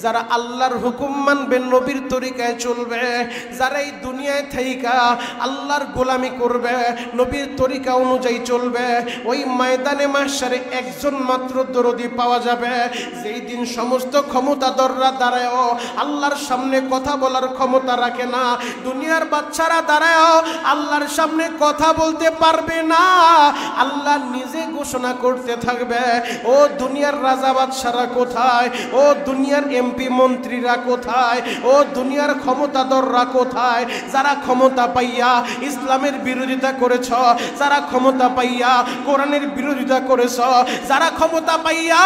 যারা আল্লাহর হুকুম মানবে, নবীর তরিকায় চলবে, যারা এই দুনিয়ায় থাইকা আল্লাহর গোলামি করবে, নবীর তরিকা অনুযায়ী চলবে, ওই ময়দানে মাহশারে একজন মাত্র দরদি পাওয়া যাবে। যেই দিন সমস্ত ক্ষমতাধররা দাঁড়ায়ও আল্লাহর সামনে কথা বলার ক্ষমতা রাখে না, দুনিয়ার বাচ্চারা দাঁড়ায়ও আল্লাহর সামনে কথা বলতে পারবে না। আল্লাহ নিজে ঘোষণা করতে থাকবে, ও দুনিয়ার রাজা বাদশারা কোথায়, ও দুনিয়ার এমপি মন্ত্রীরা কোথায়, ও দুনিয়ার ক্ষমতাধররা কোথায়, যারা ক্ষমতা পাইয়া ইসলামের বিরোধিতা করেছ, যারা ক্ষমতা পাইয়া কোরআনের বিরোধিতা করেছ, যারা ক্ষমতা পাইয়া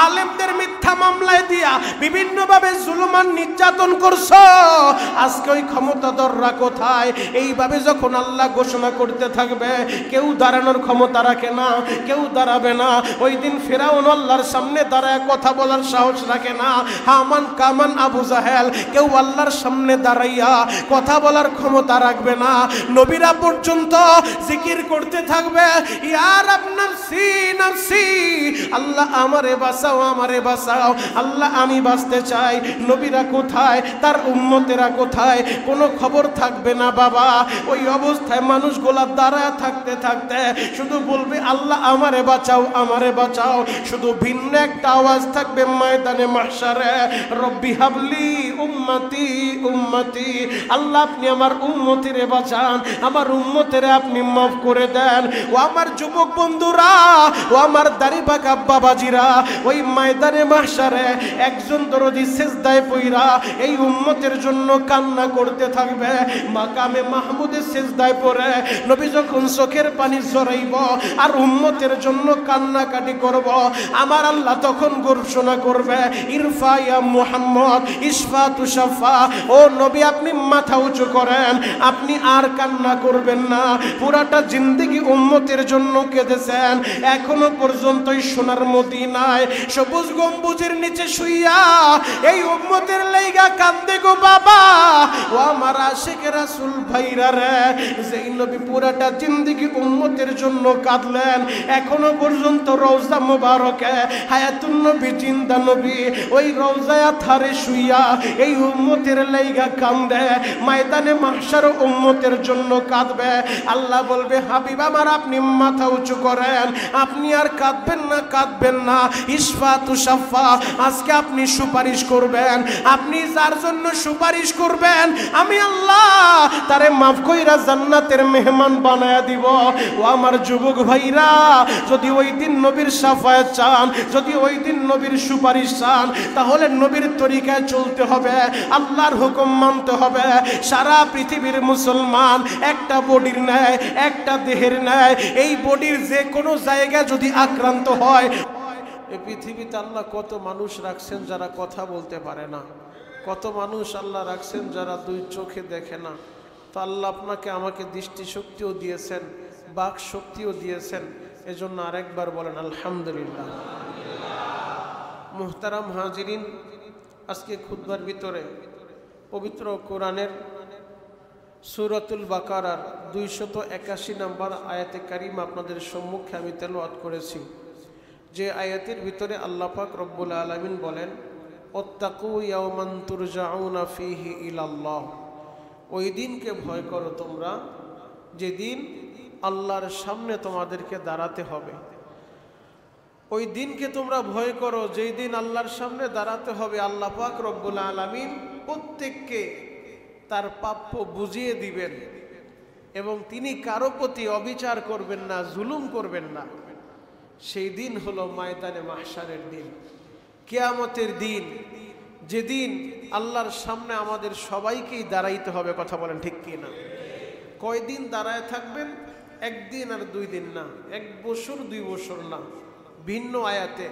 আলেমদের মিথ্যা মামলায় দিয়া বিভিন্নভাবে জুলুমান নির্যাতন করছ, আজকে ওই ক্ষমতাধররা কোথায়? এইভাবে যখন আল্লাহ ঘোষণা করতে থাকবে, কেউ দাঁড়ানোর ক্ষমতা রাখে না, কেউ দাঁড়াবে না। ওই দিন ফিরআউন আল্লাহর সামনে দাঁড়ায় কথা বলার সাহস রাখে না। হামান কামান আবু জাহেল কেউ আল্লাহর সামনে দাঁড়াইয়া কথা বলার ক্ষমতা রাখবে না। নবীরা পর্যন্ত জিকির করতে থাকবে, ইয়া রাব নাফসি নাফসি, আল্লাহ আমারে বাঁচাও, আমারে বাঁচাও, আল্লাহ আমি বাঁচতে চাই। নবীরা কোথায়? তার উম্মতেরা কোথায়? কোনো খবর থাকবে না বাবা। ওই অবস্থায় মানুষগুলা দাঁড়ায় থাকতে থাকতে শুধু বলবে, আল্লাহ আমারে বাঁচাও, আমারে বাঁচাও। শুধু ভিন্ন একটা আওয়াজ থাকবে ময়দানে মাহশারে, রব্বি হাবলি উম্মতি উম্মতি, আল্লাহ আপনি আমার উম্মতিরে বাঁচান, আমার উম্মতেরে আপনি মাফ করে দেন। ও আমার যুবক বন্ধুরা, ও আমার দাড়ি পাকা বাবাজিরা, ওই ময়দানে মাহশারে একজন দরদি সেজদায় পইরা এই উম্মতের জন্য কান্না করতে থাকবে। মাকামে মাহমুদের সেজদায় পড়ে নবী যখন চোখের পানি ঝরাইব আর উম্মতের জন্য কান্নাকাটি করব, আমার আল্লাহ তখন ঘোষণা করবে, ইরফা ইয়া মুহাম্মদ ইশফা তুশাফা, ও নবী আপনি মাথা উঁচু করেন, আপনি আর কান্না করবেন না। পুরাটা জিন্দেগি উম্মতের জন্য কেঁদেছেন, এখনো পর্যন্তই সোনার মদিনায় সবুজ গম্বুজের নিচে শুইয়া এই উম্মতের লাইগা কান্দে গো বাবা। ও আমার আশিক রাসূল ভাইরা রে, যেই নবী পুরাটা জিন্দেগি উম্মতের জন্য কাঁদলেন, এখনো পর্যন্ত রওজা মুবারকে হায়াতুন নবী জিন্দা নবী ওই রওজায় থারে শুইয়া এই উম্মতের লাইগা কান্দে, ময়দানে মাহশার উম্মতের জন্য কাঁদবে। আল্লাহ বলবে, হাবিব আমার আপনি মাথা উঁচু করেন, আপনি আর কাঁদবেন না, কাঁদবেন না। ইশফা তুশাফা, আজকে আপনি সুপারিশ করবেন, আপনি যার জন্য সুপারিশ করবেন আমি আল্লাহ তারে মাফ কইরা জান্নাতের মেহমান বানায়া দিব। ও আমার যুবক ভাইরা, যদি ওই দিন নবীর শাফায়াত চান, যদি ওই দিন নবীর সুপারিশ চান, তাহলে নবীর তরিকায় চলতে হবে, আল্লাহর হুকুম মানতে হবে। সারা পৃথিবীর মুসলমান একটা বডির ন্যায়, একটা দেহের ন্যায়, এই বডির যে কোনো জায়গায় যদি আক্রান্ত হয়, এই পৃথিবীতে আল্লাহ কত মানুষ রাখছেন যারা কথা বলতে পারে না, কত মানুষ আল্লাহ রাখছেন যারা দুই চোখে দেখে না। তো আল্লাহ আপনাকে আমাকে দৃষ্টিশক্তিও দিয়েছেন, বাক শক্তিও দিয়েছেন, এজন্য আরেকবার বলেন আলহামদুলিল্লাহ। মুহতারাম হাজিরিন, আজকে খুতবার ভিতরে পবিত্র কোরআনের সূরাতুল বাকারার 281 নম্বর আয়াতে কারিমা আপনাদের সম্মুখে আমি তেলাওয়াত করেছি। যে আয়াতের ভিতরে আল্লাহ পাক রব্বুল আলামিন বলেন, ওয়াত্তাকু ইয়াওমান তুরজাউনা ফীহি ইলাল্লাহ, ওই দিনকে ভয় করো তোমরা যেদিন আল্লাহর সামনে তোমাদেরকে দাঁড়াতে হবে। ওই দিনকে তোমরা ভয় করো যেই দিন আল্লাহর সামনে দাঁড়াতে হবে। আল্লাহ পাক রব্বুল আলামিন প্রত্যেককে তার প্রাপ্য বুঝিয়ে দিবেন এবং তিনি কারো প্রতি অবিচার করবেন না, জুলুম করবেন না। সেই দিন হলো ময়দানে মাহশারের দিন, কিয়ামতের দিন, যেদিন আল্লাহর সামনে আমাদের সবাইকেই দাঁড়াইতে হবে। কথা বলেন ঠিক কি না? কয়দিন দাঁড়ায় থাকবেন? একদিন আর 2 দিন না, 1 বছর 2 বছর না। ভিন্ন আয়াতে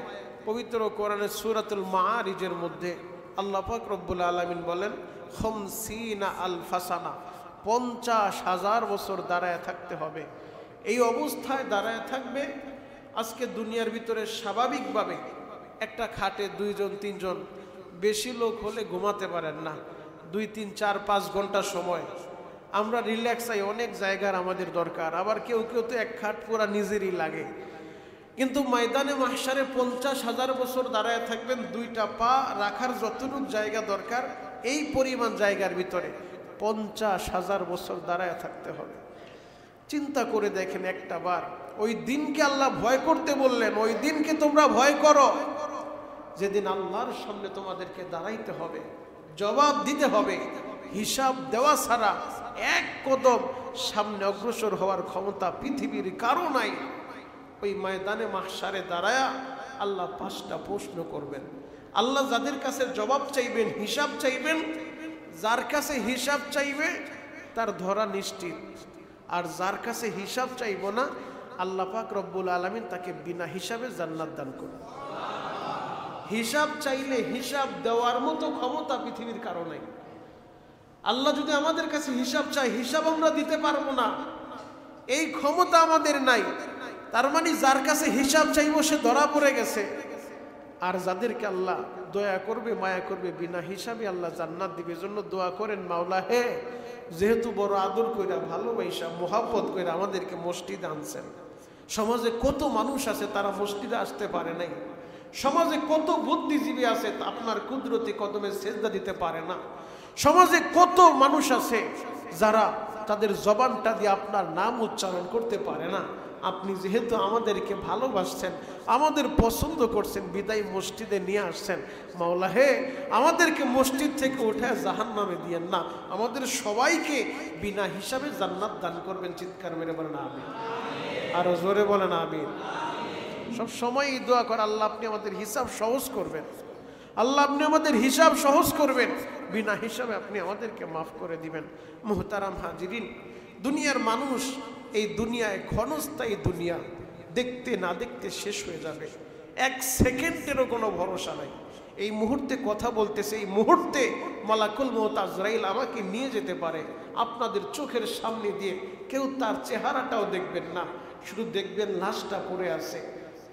পবিত্র কোরআনের সূরাতুল মাআরিজের মধ্যে আল্লাহ পাক রব্বুল আলামিন বলেন, 50 আলফা সানা, 50,000 বছর দাঁড়ায় থাকতে হবে। এই অবস্থায় দাঁড়ায় থাকবে। আজকে দুনিয়ার ভিতরে স্বাভাবিকভাবে একটা খাটে 2 জন 3 জন, বেশি লোক হলে ঘুমাতে পারেন না, 2 3 4 5 ঘন্টা সময় আমরা রিল্যাক্স হই। অনেক জায়গার আমাদের দরকার, আবার কেউ কেউ তো এক খাট পুরা নিজেরই লাগে। কিন্তু ময়দানে মাহশারে 50,000 বছর দাঁড়ায় থাকবেন, দুইটা পা রাখার যতটুকু জায়গা দরকার এই পরিমাণ জায়গার ভিতরে 50,000 বছর দাঁড়ায় থাকতে হবে। চিন্তা করে দেখেন একটা বার, ওই দিনকে আল্লাহ ভয় করতে বললেন, ওই দিনকে তোমরা ভয় করো যেদিন আল্লাহর সামনে তোমাদেরকে দাঁড়াইতে হবে, জবাব দিতে হবে। হিসাব দেওয়া ছাড়া এক কদম সামনে অগ্রসর হওয়ার ক্ষমতা পৃথিবীর কারো নাই। ওই ময়দানে মাহশারে দাঁড়ায়া আল্লাহ 5টা প্রশ্ন করবেন। আল্লাহ যাদের কাছে জবাব চাইবেন, হিসাব চাইবেন, যার কাছে হিসাব চাইবে তার ধরা নিশ্চিত, আর যার কাছে হিসাব চাইব না আল্লাহ পাক রব্বুল আলামিন তাকে বিনা হিসাবে জান্নাত দান করবে। হিসাব চাইলে হিসাব দেওয়ার মতো ক্ষমতা পৃথিবীর কারো নাই। আল্লাহ যদি আমাদের কাছে হিসাব চাই, হিসাব আমরা দিতে পারবো না, এই ক্ষমতা আমাদের নাই। তার মানে যার কাছে হিসাব চাইবো সে ধরা পড়ে গেছে। আর যাদেরকে আল্লাহ দয়া করবে, মায়া করবে, বিনা হিসাবে আল্লাহ জান্নাত দিবে। জন্য দোয়া করেন, মাওলা হে, যেহেতু বড় আদর কইরা, ভালোবাসা, মোহাব্বত কইরা আমাদেরকে মসজিদে আনছেন। সমাজে কত মানুষ আছে তারা মসজিদে আসতে পারে নাই। সমাজে কত বুদ্ধিজীবী আছে আপনার কুদরতি কদমে সেজদা দিতে পারে না। সমাজে কত মানুষ আছে যারা তাদের জবানটা দিয়ে আপনার নাম উচ্চারণ করতে পারে না। আপনি যেহেতু আমাদেরকে ভালোবাসছেন, আমাদের পছন্দ করছেন, বিদায় মসজিদে নিয়ে আসছেন। মাওলা হে, আমাদেরকে মসজিদ থেকে উঠে জাহান্নামে দিয়েন না, আমাদের সবাইকে বিনা হিসাবে জান্নাত দান করবেন। চিৎকার মেরে বলেন আমিন। আরো জোরে বলেন আমিন। সব সময় এই দোয়া করে, আল্লাহ আপনি আমাদের হিসাব সহজ করবেন, আল্লাহ আপনি আমাদের হিসাব সহজ করবেন, বিনা হিসাবে আপনি আমাদেরকে মাফ করে দিবেন। মুহতারাম হাজিরিন, দুনিয়ার মানুষ এই দুনিয়ায় ক্ষণস্থায়ী দুনিয়া, দেখতে না দেখতে শেষ হয়ে যাবে। 1 সেকেন্ডেরও কোনো ভরসা নাই। এই মুহূর্তে কথা বলতেছে, এই মুহূর্তে মালাকুল মউত আজরাইল আমাকে নিয়ে যেতে পারে। আপনাদের চোখের সামনে দিয়ে কেউ তার চেহারাটাও দেখবেন না, শুধু দেখবেন লাশটা পড়ে আছে।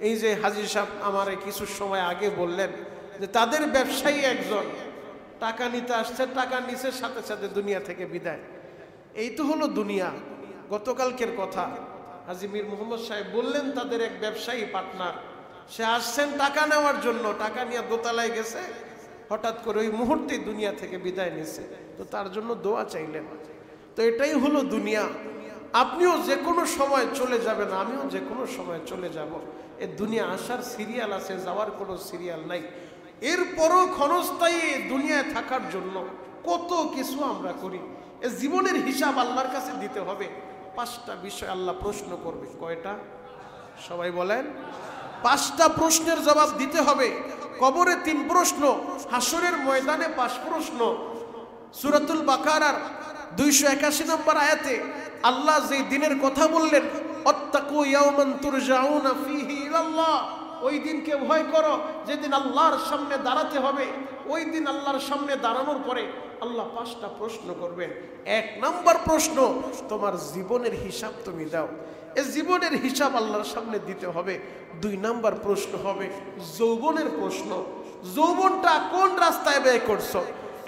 এই যে হাজী সাহেব আমার কিছু সময় আগে বললেন যে তাদের ব্যবসায়ী একজন টাকা নিতে আসছে, টাকা নিচে সাথে সাথে দুনিয়া থেকে বিদায়। এই তো হলো দুনিয়া। গতকালকের কথা, হাজী মীর মোহাম্মদ সাহেব বললেন তাদের এক ব্যবসায়ী পার্টনার, সে আসছেন টাকা নেওয়ার জন্য, টাকা নিয়ে দোতলায় গেছে, হঠাৎ করে ওই মুহূর্তে দুনিয়া থেকে বিদায় নিছে। তো তার জন্য দোয়া চাইলেন। তো এটাই হলো দুনিয়া। আপনিও যে কোনো সময় চলে যাবেন, আমিও যে কোনো সময় চলে যাব। এ দুনিয়া আসার সিরিয়াল আছে, যাওয়ার কোনো সিরিয়াল নাই। এরপরও ক্ষণস্থায়ী দুনিয়ায় থাকার জন্য কত কিছু আমরা করি। এ জীবনের হিসাব আল্লাহর কাছে দিতে হবে। 5টা বিষয় আল্লাহ প্রশ্ন করবে। কয়টা? সবাই বলেন। 5টা প্রশ্নের জবাব দিতে হবে। কবরে 3 প্রশ্ন, হাসরের ময়দানে 5 প্রশ্ন। সূরাতুল বাকারার 281 নম্বর আয়াতে আল্লাহ যে দিনের কথা বললেন, আত্তাকু ইয়াওমান তুরজাউনা ফীহি ইলাল্লাহ, ওই দিনকে ভয় করো যেদিন আল্লাহর সামনে দাঁড়াতে হবে। ওই দিন আল্লাহর সামনে দাঁড়ানোর পরে আল্লাহ 5টা প্রশ্ন করবেন। 1 নম্বর প্রশ্ন, তোমার জীবনের হিসাব তুমি দাও। এই জীবনের হিসাব আল্লাহর সামনে দিতে হবে। 2 নম্বর প্রশ্ন হবে যৌবনের প্রশ্ন। যৌবনটা কোন রাস্তায় ব্যয় করছো,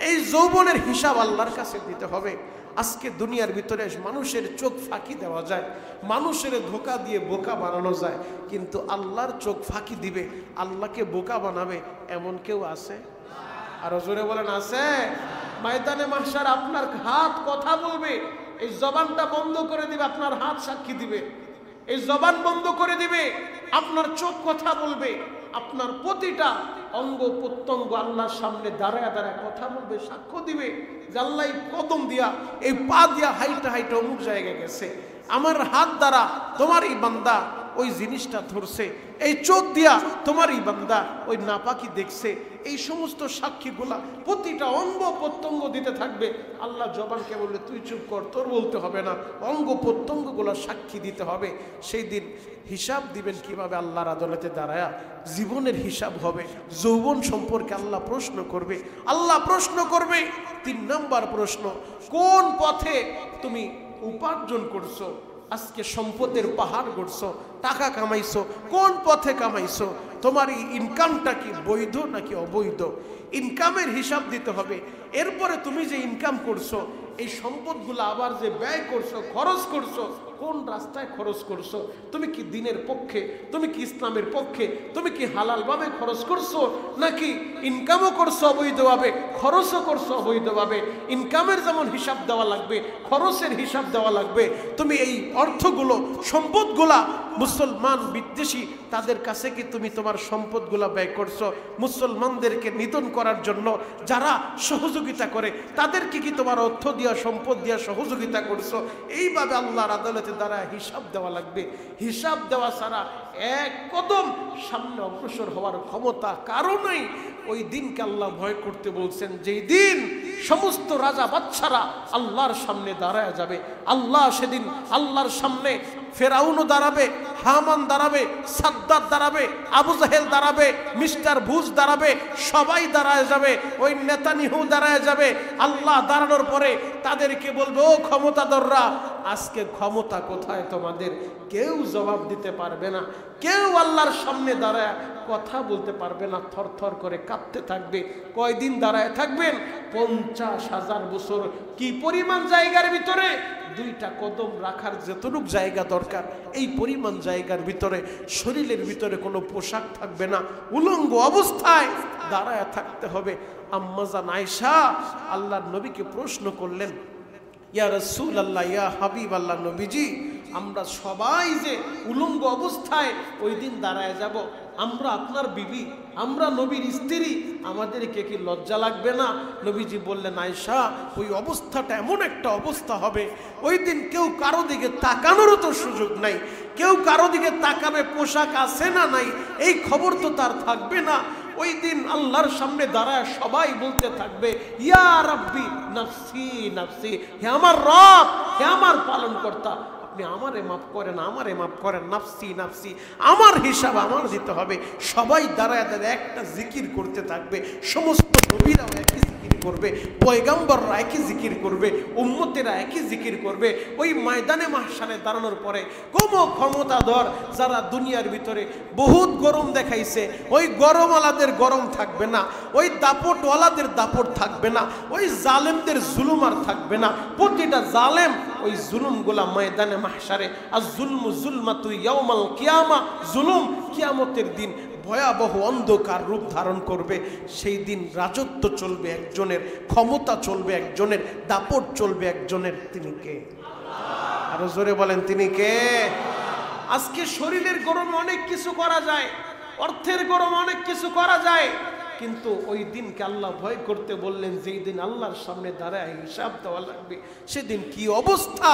এই যৌবনের হিসাব আল্লাহর কাছে দিতে হবে। আজকে দুনিয়ার ভিতরে মানুষের চোখ ফাঁকি দেওয়া যায়, মানুষের ধোকা দিয়ে বোকা বানানো যায়, কিন্তু আল্লাহর চোখ ফাঁকি দিবে, আল্লাহকে বোকা বানাবে এমন কেউ আছে? আরো জোরে বলেন আছে? ময়দানে মাহশার আপনার হাত কথা বলবে, এই জবানটা বন্ধ করে দিবে, আপনার হাত সাক্ষী দিবে। এই জবান বন্ধ করে দিবে, আপনার চোখ কথা বলবে, আপনার প্রতিটা অঙ্গ প্রত্যঙ্গ আল্লাহর সামনে দাঁড়ায় দাঁড়ায় কথা বলবে, সাক্ষ্য দিবে যে আল্লাহ এই কদম দিয়া, এই পা দিয়া হাইটা হাইটা অমুক জায়গায় গেছে, আমার হাত দ্বারা তোমার এই বান্দা ওই জিনিসটা ধরছে, এই চোখ দিয়া তোমার এই বান্দা ওই নাপাকি দেখছে। এই সমস্ত সাক্ষীগুলা প্রতিটা অঙ্গ প্রত্যঙ্গ দিতে থাকবে। আল্লাহ জবানকে বললে তুই চুপ কর, তোর বলতে হবে না, অঙ্গ প্রত্যঙ্গগুলো সাক্ষী দিতে হবে। সেই দিন হিসাব দিবেন কিভাবে? আল্লাহর আদালতে দাঁড়ায়া জীবনের হিসাব হবে। যৌবন সম্পর্কে আল্লাহ প্রশ্ন করবে। আল্লাহ প্রশ্ন করবে 3 নম্বর প্রশ্ন, কোন পথে তুমি উপার্জন করছো? আজকে সম্পদের পাহাড় গড়ছো, টাকা কামাইছো, কোন পথে কামাইছো? তোমার এই ইনকামটা কি বৈধ নাকি অবৈধ? ইনকামের হিসাব দিতে হবে। এরপরে তুমি যে ইনকাম করছো, এই সম্পদগুলো আবার যে ব্যয় করছো, খরচ করছো, কোন রাস্তায় খরচ করছো? তুমি কি দ্বীনের পক্ষে, তুমি কি ইসলামের পক্ষে, তুমি কি হালালভাবে খরচ করছো, নাকি ইনকামও করছো অবৈধভাবে, খরচও করছো অবৈধভাবে? ইনকামের যেমন হিসাব দেওয়া লাগবে, খরচের হিসাব দেওয়া লাগবে। তুমি এই অর্থগুলো, সম্পদগুলা মুসলমান বিদ্বেষী তাদের কাছে কি তুমি তোমার সম্পদগুলা ব্যয় করছো? মুসলমানদেরকে নিধন করার জন্য যারা সহযোগিতা করে তাদেরকে কি তোমার অর্থ দিয়া, সম্পদ দিয়া সহযোগিতা করছো? এইভাবে আল্লাহর আদালতে দ্বারা হিসাব দেওয়া লাগবে। হিসাব দেওয়া ছাড়া এক কদম সামনে অগ্রসর হওয়ার ক্ষমতা কারো নাই। ওই দিনকে আল্লাহ ভয় করতে বলছেন, যেই দিন সমস্ত রাজা বাদশারা আল্লাহর সামনে দাঁড়ায় যাবে। আল্লাহ সেদিন আল্লাহর সামনে ফেরাউনও দাঁড়াবে, হামান দাঁড়াবে, সাদ্দাত দাঁড়াবে, আবু জাহেল দাঁড়াবে, মিস্টার বুশ দাঁড়াবে, সবাই দাঁড়ায় যাবে। ওই নেতানিয়াহু দাঁড়ায় যাবে। আল্লাহ দাঁড়ানোর পরে তাদেরকে বলবে, ও ক্ষমতাধররা, আজকে ক্ষমতা কোথায় তোমাদের? কেউ জবাব দিতে পারবে না, কেউ আল্লাহর সামনে দাঁড়ায় কথা বলতে পারবে না, থরথর করে কাঁপতে থাকবে। কয়দিন দাঁড়ায় থাকবেন? 50,000 বছর। কি পরিমাণ জায়গার ভিতরে দুইটা কদম রাখার যতটুক জায়গা দরকার, এই পরিমাণ জায়গার ভিতরে শরীরের ভিতরে কোনো পোশাক থাকবে না, উলঙ্গ অবস্থায় দাঁড়ায় থাকতে হবে। আম্মা জান আয়েশা আল্লাহর নবীকে প্রশ্ন করলেন, ইয়া রাসূলুল্লাহ, ইয়া হাবিবাল্লাহ, নবীজি, আমরা সবাই যে উলঙ্গ অবস্থায় ওই দিন দাঁড়ায় যাব, আমরা আপনার বিবি, আমরা নবীর স্ত্রী, আমাদেরকে কি লজ্জা লাগবে না? নবীজি বললেন, আয়েশা, ওই অবস্থাটা এমন একটা অবস্থা হবে, ওই দিন কেউ কারো দিকে তাকানোরও তো সুযোগ নাই। কেউ কারো দিকে তাকাবে পোশাক আছে না নাই এই খবর তো তার থাকবে না। ওই দিন আল্লাহর সামনে দাঁড়ায় সবাই বলতে থাকবে, ইয়া রাব্বি নাফসি নাফসি, হে আমার রব, হে আমার পালনকর্তা, আপনি আমারে মাফ করেন, আমারে মাফ করেন, নাফসি নাফসি, আমার হিসাব আমার দিতে হবে। সবাই দাঁড়ায় দাঁড়ায় একটা জিকির করতে থাকবে। সমস্ত নবীরাও একই জিকির করবে, পয়গম্বররা একই জিকির করবে, উম্মতেরা একই জিকির করবে। ওই ময়দানে মাহশারে দাঁড়ানোর পরে কোন ক্ষমতাধর যারা দুনিয়ার ভিতরে বহুত গরম দেখাইছে, ওই গরমওয়ালাদের গরম থাকবে না, ওই দাপটওয়ালাদের দাপট থাকবে না, ওই জালেমদের জুলুম আর থাকবে না। প্রতিটা জালেম ওই জুলুমগুলা ময়দানে মাহশারে, আর জুলমু জুলমাতু ইয়াউমাল কিয়ামা, জুলুম কিয়ামতের দিন ভয়াবহ অন্ধকার রূপ ধারণ করবে। সেই দিন রাজত্ব চলবে একজনের, ক্ষমতা চলবে একজনের, দাপট চলবে একজনের। তিনি কে? আরো জোরে বলেন, তিনি কে? আজকে শরীরের গরমে অনেক কিছু করা যায়, অর্থের গরমে অনেক কিছু করা যায়, কিন্তু ওই দিনকে আল্লাহ ভয় করতে বললেন, যেই দিন আল্লাহর সামনে দাঁড়ায় হিসাব দেওয়া লাগবে, সেদিন কি অবস্থা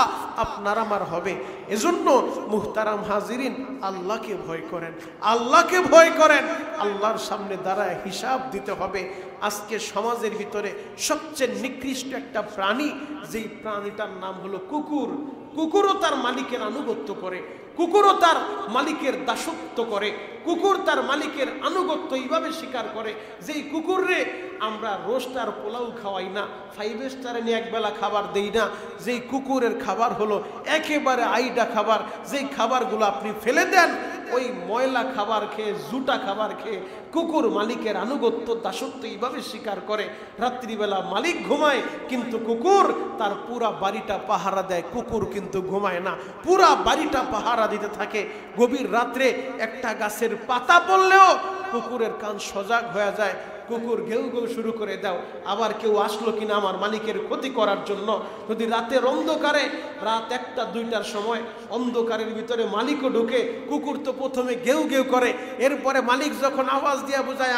আপনার আমার হবে। এজন্য মুহতারাম হাজিরিন, আল্লাহকে ভয় করেন, আল্লাহকে ভয় করেন। আল্লাহর সামনে দাঁড়ায় হিসাব দিতে হবে। আজকে সমাজের ভিতরে সবচেয়ে নিকৃষ্ট একটা প্রাণী, যেই প্রাণীটার নাম হলো কুকুর। কুকুরও তার মালিকের আনুগত্য করে, কুকুরও তার মালিকের দাসত্ব করে, কুকুর তার মালিকের আনুগত্য এইভাবে স্বীকার করে, যেই কুকুররে আমরা রোস্ট আর পোলাও খাওয়াই না, 5 স্টারে নিয়ে একবেলা খাবার দেই না, যেই কুকুরের খাবার হলো একেবারে আইডা খাবার, যেই খাবারগুলো আপনি ফেলে দেন, ওই ময়লা খাবার খেয়ে, জুটা খাবার খেয়ে কুকুর মালিকের আনুগত্য দাসত্ব এইভাবে স্বীকার করে। রাত্রিবেলা মালিক ঘুমায়, কিন্তু কুকুর তার পুরা বাড়িটা পাহারা দেয়। কুকুর কিন্তু ঘুমায় না, পুরা বাড়িটা পাহারা দিতে থাকে। গভীর রাত্রে একটা গাছের পাতা পড়লেও কুকুরের কান সজাগ হয়ে যায়। কুকুর ঘেউ ঘেউ শুরু করে দাও, আবার কেউ আসলো কিনা আমার মালিকের ক্ষতি করার জন্য। যদি রাতের অন্ধকারে, রাত 1টা 2টার সময় অন্ধকারের ভিতরে মালিকও ঢুকে, কুকুর তো প্রথমে ঘেউ ঘেউ করে, এরপরে মালিক যখন আওয়াজ দিয়ে বোঝায়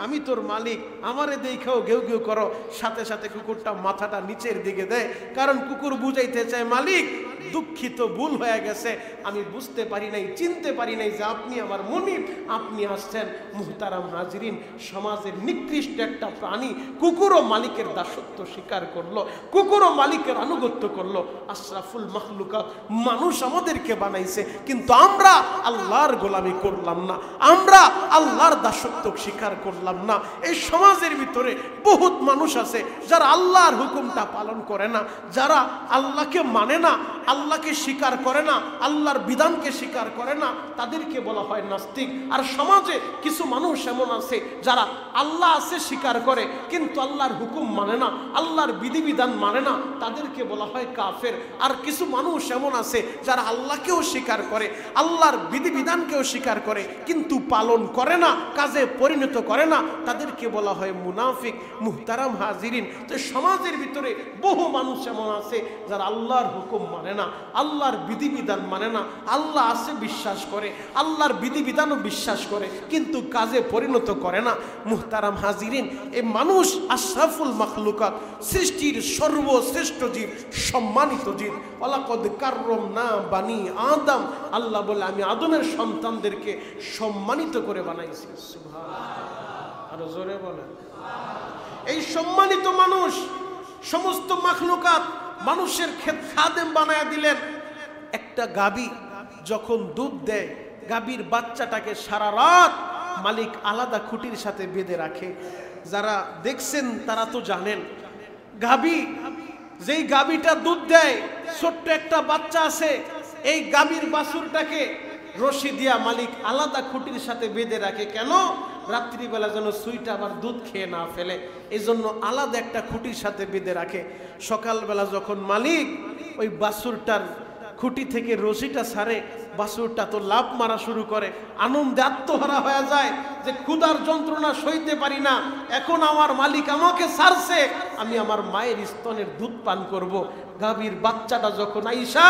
আমি তোর মালিক, আমারে দেখাও ঘেউ ঘেউ করো, সাথে সাথে কুকুরটা মাথাটা নিচের দিকে দেয়। কারণ কুকুর বুঝাইতে চায়, মালিক দুঃখিত, ভুল হয়ে গেছে, আমি বুঝতে পারি নাই, চিনতে পারি নাই যে আপনি আমার মুনিব, আপনি আসছেন। মুহতারাম হাজিরিন, সমাজের নিকৃষ্ট একটা প্রাণী কুকুরও মালিকের দাসত্ব স্বীকার করলো, কুকুরও মালিকের আনুগত্য করলো। আশরাফুল মাখলুকাত মানুষ আমাদেরকে বানাইছে, কিন্তু আমরা আল্লাহর গোলামি করলাম না, আমরা আল্লাহর দাসত্ব স্বীকার করলাম পারলাম না। এই সমাজের ভিতরে বহুত মানুষ আছে যারা আল্লাহর হুকুমটা পালন করে না, যারা আল্লাহকে মানে না, আল্লাহকে স্বীকার করে না, আল্লাহর বিধানকে স্বীকার করে না, তাদেরকে বলা হয় নাস্তিক। আর সমাজে কিছু মানুষ এমন আছে যারা আল্লাহ আছে স্বীকার করে কিন্তু আল্লাহর হুকুম মানে না, আল্লাহর বিধিবিধান মানে না, তাদেরকে বলা হয় কাফের। আর কিছু মানুষ এমন আছে যারা আল্লাহকেও স্বীকার করে, আল্লাহর বিধিবিধানকেও স্বীকার করে কিন্তু পালন করে না, কাজে পরিণত করে না, তাদেরকে বলা হয় মুনাফিক। মুহতারাম হাজিরিন, তো সমাজের ভিতরে বহু মানুষ এমন আছে যারা আল্লাহর হুকুম মানে না, আল্লাহর বিধিবিধান মানে না, আল্লাহ আছে বিশ্বাস করে, আল্লাহর বিধিবিধানও বিশ্বাস করে কিন্তু কাজে পরিণত করে না। মুহতারাম হাজিরিন, এই মানুষ আশরাফুল মাখলুকাত, সৃষ্টির সর্বশ্রেষ্ঠ জীব, সম্মানিত জীব। ওয়ালাকাদ কাররামনা বানি আদম, আল্লাহ বলে আমি আদমের সন্তানদেরকে সম্মানিত করে বানাইছি। সুবহানাল্লাহ, আরো জোরে বলেন। এই সম্মানিত মানুষ সমস্ত মাখলুকাত মানুষের খাদেম বানায়া দিলেন। একটা গাবি যখন দুধ দেয়, গাবির বাচ্চাটাকে সারা রাত মালিক আলাদা খুঁটির সাথে বেঁধে রাখে। যারা দেখছেন তারা তো জানেন, গাবি যেই গাবিটা দুধ দেয়, ছোট্ট একটা বাচ্চা আছে, এই গাবির বাছুরটাকে রশি দিয়া মালিক আলাদা খুঁটির সাথে বেঁধে রাখে। কেন? রাত্রিবেলা যেন সুইটা আবার দুধ খেয়ে না ফেলে, এই জন্য আলাদা একটা খুঁটির সাথে বেঁধে রাখে। সকালবেলা যখন মালিক ওই বাছুরটার খুঁটি থেকে রশিটা ছাড়ে, বাছুরটা তো লাফ মারা শুরু করে, আনন্দে আত্মহারা হয়ে যায় যে ক্ষুধার যন্ত্রণা সইতে পারি না, এখন আমার মালিক আমাকে ছাড়ছে, আমি আমার মায়ের স্তনের দুধ পান করব। গাভীর বাচ্চাটা যখন আইসা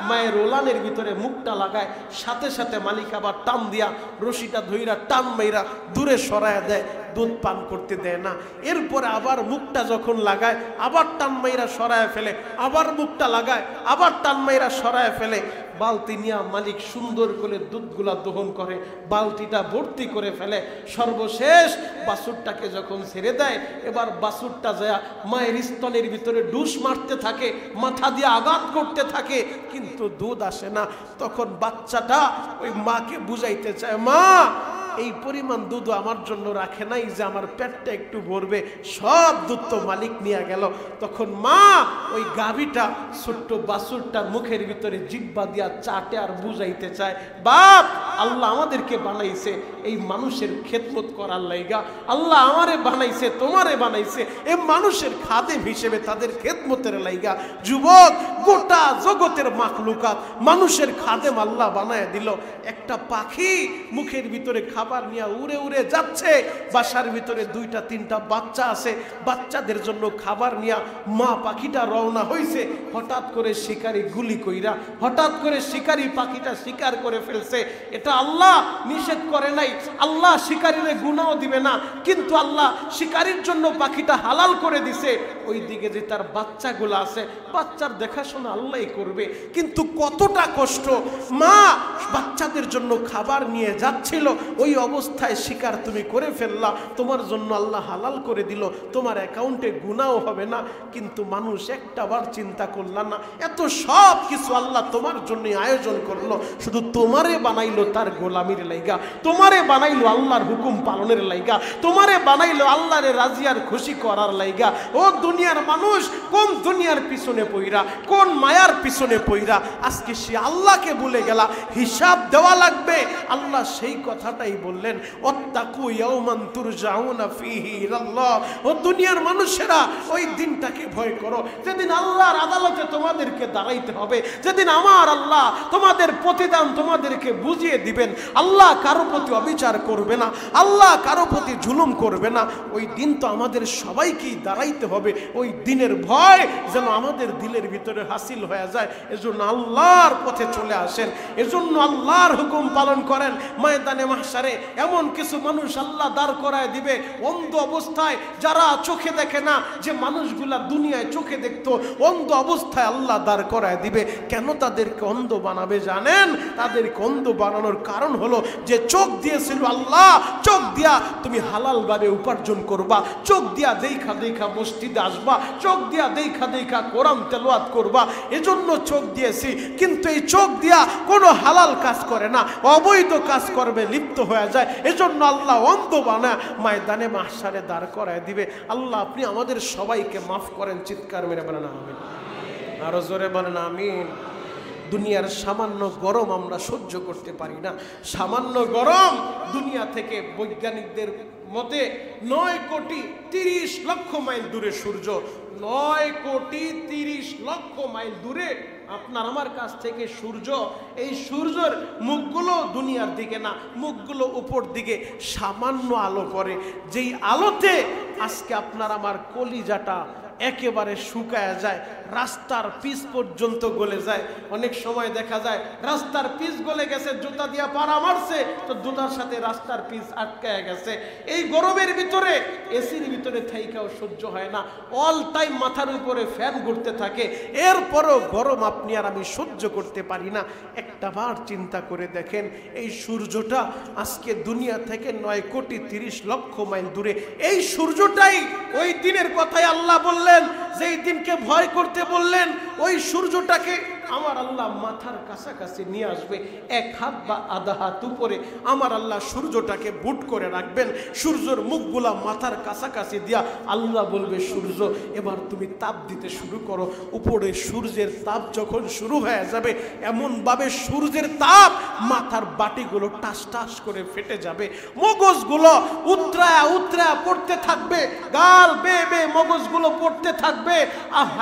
মায়ের ওলানের ভিতরে মুখটা লাগায়, সাথে সাথে মালিক আবার টান দিয়া রশিটা ধইরা টান মাইরা দূরে সরায়া দেয়, দুধ পান করতে দেয় না। এরপরে আবার মুখটা যখন লাগায় আবার টান মাইরা সরায় ফেলে, আবার মুখটা লাগায় আবার টান মাইরা সরায় ফেলে। বালতি নিয়ে মালিক সুন্দর করে দুধগুলা দহন করে, বালতিটা ভর্তি করে ফেলে। সর্বশেষ বাছুরটাকে যখন ছেড়ে দেয়, এবার বাছুরটা যায় মায়ের স্তনের ভিতরে ডুস মারতে থাকে, মাথা দিয়ে আঘাত করতে থাকে, কিন্তু দুধ আসে না। তখন বাচ্চাটা ওই মাকে বুঝাইতে চায়, মা এই পরিমাণ দুধ আমার জন্য রাখে নাই যে আমার পেটটা একটু ভরবে, সব দুধ তো মালিক নিয়ে গেল। তখন মা ওই গাভীটা ছোট্ট বাছুরটার মুখের ভিতরে জিহ্বা দিয়া চাটে আর বুঝাইতে চায়, বাপ আল্লাহ আমাদেরকে বানাইছে এই মানুষের খেদমত করার লাইগা, আল্লাহ আমারে বানাইছে তোমারে বানাইছে এই মানুষের খাদেম হিসেবে, তাদের খেদমতের লাইগা। যুবক, গোটা জগতের মাখলুকাত মানুষের খাদেম আল্লাহ বানায় দিল। একটা পাখি মুখের ভিতরে খাবার নিয়ে উড়ে উড়ে যাচ্ছে, বাসার ভিতরে 2-3টা বাচ্চা আছে, বাচ্চাদের জন্য খাবার নিয়ে মা পাখিটা রওনা হয়েছে। হঠাৎ করে শিকারী গুলি কইরা, হঠাৎ করে শিকারী পাখিটা শিকার করে ফেলছে। এটা আল্লাহ নিষেধ করে নাই, আল্লাহ শিকারীরে গুনাহ দিবে না, কিন্তু আল্লাহ শিকারীর জন্য পাখিটা হালাল করে দিছে। ওই দিকে যে তার বাচ্চাগুলো আছে, বাচ্চার দেখাশোনা আল্লাহই করবে। কিন্তু কতটা কষ্ট, মা বাচ্চাদের জন্য খাবার নিয়ে যাচ্ছিল, ওই অবস্থায় শিকার তুমি করে ফেললা, তোমার জন্য আল্লাহ হালাল করে দিল, তোমার অ্যাকাউন্টে গুনাহ হবে না। কিন্তু মানুষ একটাবার চিন্তা করলা না, এত সব কিছু আল্লাহ তোমার জন্য আয়োজন করলো, শুধু তোমারে বানাইলো তার গোলামির লাইগা, তোমারে বানাইলো আল্লাহর হুকুম পালনের লাইগা, তোমারে বানাইলো আল্লাহরে রাজি আর খুশি করার লাইগা। ও দুনিয়ার মানুষ, কোন দুনিয়ার পিছনে পইরা, কোন মায়ার পিছনে পইরা আজকে সে আল্লাহকে ভুলে গেলা, হিসাব দেওয়া লাগবে। আল্লাহ সেই কথাটাই বললেন, ওয়াত্তাকু ইয়াওমান তুরজাউনা ফীহি ইলাল্লাহ। ও দুনিয়ার মানুষেরা, ওই দিনটাকে ভয় করো যেদিন আল্লাহর আদালতে তোমাদেরকে দাঁড়াইতে হবে, যেদিন আমার আল্লাহ তোমাদের প্রতিদান তোমাদেরকে বুঝিয়ে দিবেন। আল্লাহ কারো প্রতি অবিচার করবে না, আল্লাহ কারো প্রতি জুলুম করবে না। ওই দিন তো আমাদের সবাইকেই দাঁড়াইতে হবে। ওই দিনের ভয় যেন আমাদের দিলের ভিতরে হাসিল হয়ে যায়, এজন্য আল্লাহর পথে চলে আসেন, এজন্য আল্লাহর হুকুম পালন করেন। ময়দানে মাহশারে এমন কিছু মানুষ আল্লাহ দাঁড় করায় দিবে অন্ধ অবস্থায়, যারা চোখে দেখে না, যে মানুষগুলা দুনিয়ায় চোখে দেখতো, অন্ধ অবস্থায় আল্লাহ দাঁড় করায় দিবে। কেন তাদেরকে অন্ধ বানাবে জানেন? তাদেরকে অন্ধ বানানোর কারণ হলো যে চোখ দিয়েছিল আল্লাহ, চোখ দিয়া তুমি হালালভাবে উপার্জন করবা, চোখ দিয়া দেখা দেখা মসজিদে আসবা, চোখ দিয়া দেখা দেখা কোরআন তেলাওয়াত করবা, এজন্য চোখ দিয়েছি। কিন্তু এই চোখ দিয়া কোনো হালাল কাজ করে না, অবৈধ কাজ করবে, লিপ্ত হয়ে যায়। এজন্য আল্লাহ অন্ধ বানায় ময়দানে মাহশারে দাঁড় করায় দিবে। আল্লাহ আপনি আমাদের সবাইকে মাফ করেন। চিৎকার মেরে বলেন আমিন। আরো জোরে বলেন আমিন। দুনিয়ার সামান্য গরম আমরা সহ্য করতে পারি না। সামান্য গরম দুনিয়া থেকে বৈজ্ঞানিকদের মতে 9,30,00,000 মাইল দূরে সূর্য, 9,30,00,000 মাইল দূরে আপনার আমার কাছ থেকে সূর্য। এই সূর্যের মুখগুলো দুনিয়ার দিকে না, মুখগুলো উপর দিকে, সামান্য আলো পড়ে, যেই আলোতে আজকে আপনার আমার কলিজাটা একেবারে শুকায় যায়, রাস্তার পিচ পর্যন্ত গলে যায়। অনেক সময় দেখা যায় রাস্তার পিচ গলে গেছে, জুতা দিয়া পাড়া মারছে তো জুতার সাথে রাস্তার পিচ আটকায় গেছে। এই গরমের ভিতরে এসির ভিতরে থাইকাও সহ্য হয় না, অল টাইম মাথার উপরে ফ্যান ঘুরতে থাকে, এরপরও গরম আপনি আর আমি সহ্য করতে পারি না। একটা বার চিন্তা করে দেখেন, এই সূর্যটা আজকে দুনিয়া থেকে 9,30,00,000 মাইল দূরে। এই সূর্যটাই ওই দিনের কথাই আল্লাহ বললেন, যেই দিনকে ভয় করতে বললেন, ওই সূর্যটাকে আমার আল্লাহ মাথার কাছাকাছি নিয়ে আসবে, এক হাত বা আধা হাত উপরে আমার আল্লাহ সূর্যটাকে বুট করে রাখবেন। সূর্যের মুখগুলা মাথার কাছাকাছি দিয়া আল্লাহ বলবে, সূর্য এবার তুমি তাপ দিতে শুরু করো। উপরে সূর্যের তাপ যখন শুরু হয়ে যাবে, এমনভাবে সূর্যের তাপ মাথার বাটিগুলো টাস টাস করে ফেটে যাবে, মগজগুলো উতরায়া উতরায়া পড়তে থাকবে, গাল বেয়ে বেয়ে মগজগুলো পড়তে থাকবে।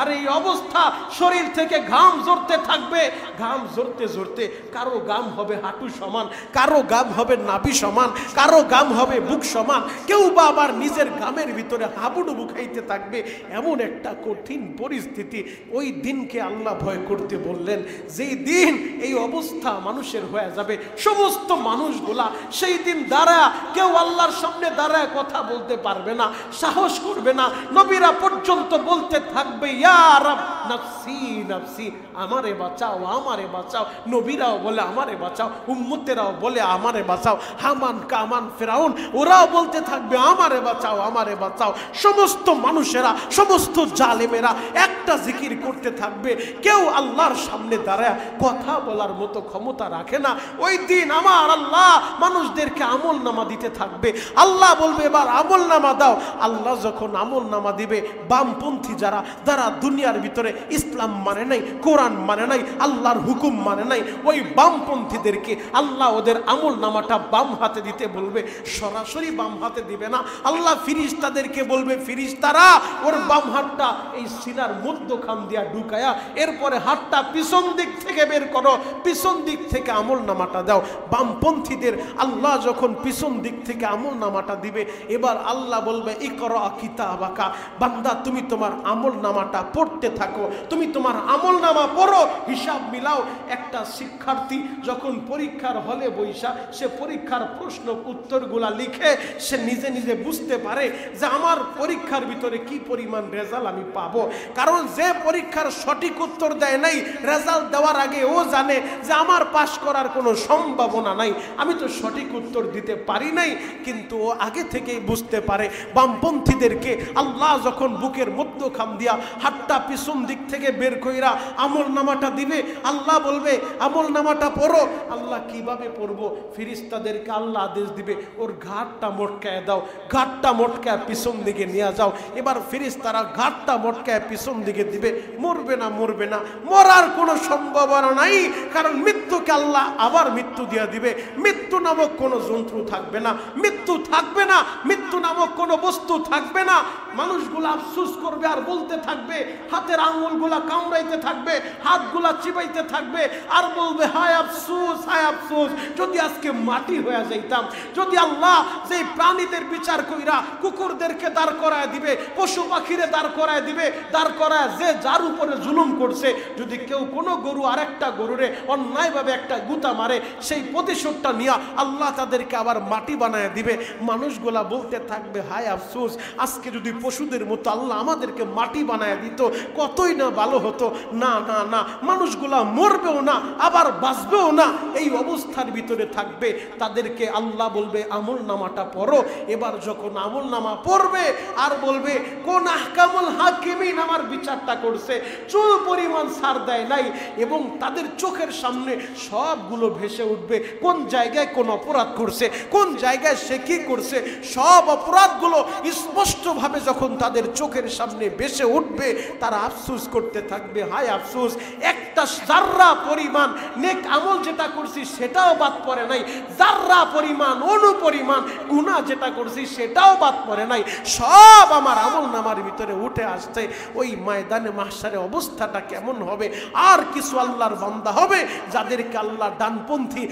আর এই অবস্থা, শরীর থেকে ঘাম ঝরতে থাকবে, ঘাম ঝরতে ঝরতে কারো গাম হবে হাঁটু সমান, কারো গাম হবে নাভি সমান, কারো গাম হবে বুক সমান, কেউ বা আবার নিজের গামের ভিতরে হাবুডুবু খাইতে থাকবে। এমন একটা কঠিন পরিস্থিতি। ওই দিনকে আল্লাহ ভয় করতে বললেন, যেই দিন এই অবস্থা মানুষের হয়ে যাবে। সমস্ত মানুষগুলা সেই দিন দাঁড়ায়, কেউ আল্লাহর সামনে দাঁড়ায় কথা বলতে পারবে না, সাহস করবে না। নবীরা পর্যন্ত বলতে থাকবে, ইয়া রাব নাফসি নাফসি, আমারে বাঁচাও আমারে বাঁচাও। নবীরাও বলে আমারে বাঁচাও, উম্মতেরাও বলে আমারে বাঁচাও, হামান কামান ফেরাউন ওরাও বলতে থাকবে আমারে বাঁচাও আমারে বাঁচাও। সমস্ত মানুষেরা, সমস্ত জালেমেরা একটা জিকির করতে থাকবে। কেউ আল্লাহর সামনে দাঁড়ায় কথা বলার মতো ক্ষমতা রাখে না। ওই দিন আমার আল্লাহ মানুষদেরকে আমল নামা দিতে থাকবে। আল্লাহ বলবে, এবার আমল নামা দাও। আল্লাহ যখন আমল নামা দিবে, বামপন্থী যারা দুনিয়ার ভিতরে ইসলাম মানে নাই, কোরআন মানে নাই, আল্লাহর হুকুম মানে নাই, ওই বামপন্থীদেরকে আল্লাহ ওদের আমল নামাটা বাম হাতে দিতে বলবে। সরাসরি বাম হাতে দিবে না, আল্লাহ ফিরিস্তাদেরকে বলবে, ফিরিস্তারা ওর বাম হাতটা এই সিনার মধ্যখান দিয়া ঢুকায়া এরপরে হাতটা পিছন দিক থেকে বের করো, পিছন দিক থেকে আমল নামাটা দাও। বামপন্থীদের আল্লাহ যখন পিছন দিক থেকে আমল নামাটা দিবে, এবার আল্লাহ বলবে, ইকরা কিতাবাকা, বান্দা তুমি তোমার আমল নামাটা পড়তে থাকো, তুমি তোমার আমল নামা পড়ো, হিসাব মিলাও। একটা শিক্ষার্থী যখন পরীক্ষার হলে বৈশা সে পরীক্ষার প্রশ্ন উত্তরগুলা লিখে, সে নিজে নিজে বুঝতে পারে যে আমার পরীক্ষার ভিতরে কি পরিমাণ রেজাল্ট আমি পাবো। কারণ যে পরীক্ষার সঠিক উত্তর দেয় নাই, রেজাল্ট দেওয়ার আগে ও জানে যে আমার পাশ করার কোনো সম্ভাবনা নাই, আমি তো সঠিক উত্তর দিতে পারি নাই, কিন্তু ও আগে থেকেই বুঝতে পারে। বামপন্থীদেরকে আল্লাহ যখন বুকের মধ্যখান দিয়া হাতটা পিছন দিক থেকে বের কইরা আমল নামাটা দিবে, আল্লাহ বলবে আমল নামাটা পড়ো। আল্লাহ কিভাবে পড়বো? ফিরিস্তাদেরকে আল্লাহ আদেশ দিবে, ওর ঘাটটা মটকায় দাও, ঘাটটা মটকায় পিছন দিকে নিয়ে যাও। এবার ফিরিস্তারা ঘাটটা মটকায় পিছন দিকে দিবে। মরবে না, মরবে না, মরার কোনো সম্ভাবনা নাই, কারণ মৃত্যুকে আল্লাহ আবার মৃত্যু দিয়ে দিবে। মৃত্যু নামক কোনো যন্ত্র থাকবে না, মৃত্যু থাকবে না, মৃত্যু নামক কোনো বস্তু থাকবে না। মানুষগুলো আফসোস করবে আর বলতে থাকবে, হাতের আঙ্গুলগুলা কামড়াইতে থাকবে, হাতগুলা চিবাইতে থাকবে আর বলবে, হায় আফসোস হায় আফসোস, যদি আজকে মাটি হয়ে যাইতাম। যদি আল্লাহ যে প্রাণীদের বিচার কইরা কুকুরদেরকে দাঁড় করায় দিবে, পশু পাখিরে দাঁড় করায় দিবে, দাঁড় করায় যে যার উপরে জুলুম করছে, যদি কেউ কোনো গরু আরেকটা গরুরে অন্যায়ভাবে একটা গুতা মারে, সেই প্রতিশোধটা নিয়ে আল্লাহ তাদেরকে আবার মাটি বানায় দিবে। মানুষগুলা বলতে থাকবে, হায় আফসোস, আজকে যদি পশুদের মতো আল্লাহ আমাদেরকে মাটি বানায় দিত, কতই না ভালো হতো, না না না, মানুষগুলা মরবেও না আবার বাঁচবেও না, এই অবস্থার ভিতরে থাকবে। তাদেরকে আল্লাহ বলবে আমল নামাটা পড়ো। এবার যখন আমল নামা পড়বে আর বলবে কোন আহকামুল হাকিমিন আমার বিচারটা করছে, চুল পরিমাণ ছাড় দেয় নাই, এবং তাদের চোখের সামনে সবগুলো ভেসে উঠবে কোন জায়গায় কোন অপরাধ করছে, কোন জায়গায় সে কি করছে, সব অপরাধগুলো স্পষ্টভাবে যখন তাদের চোখের সামনে ভেসে উঠবে, তারা আফসোস করতে থাকবে, হায় আফসোস, একটা জাররা পরিমাণ নেক আমল যেটা করছি সেটাও বাদ পড়ে নাই, জাররা পরিমাণ অনুপরিমাণ গুনাহ যেটা করছি সেটাও বাদ পড়ে নাই, সব আমার আমল নামার ভিতরে উঠে আসছে। ওই ময়দানে মাহশারে অবস্থাটা কেমন হবে? আর কিছু আল্লাহর বান্দা হবে যাদেরকে আল্লাহ ডানপন্থী,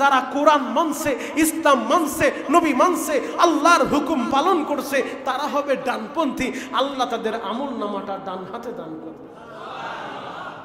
যারা কোরআন মানছে, ইসলাম মানছে, নবী মানছে, আল্লাহর হুকুম পালন করছে, তারা হবে ডানপন্থী। আল্লাহ তাদের আমল নামাটা ডান হাতে দান করবে।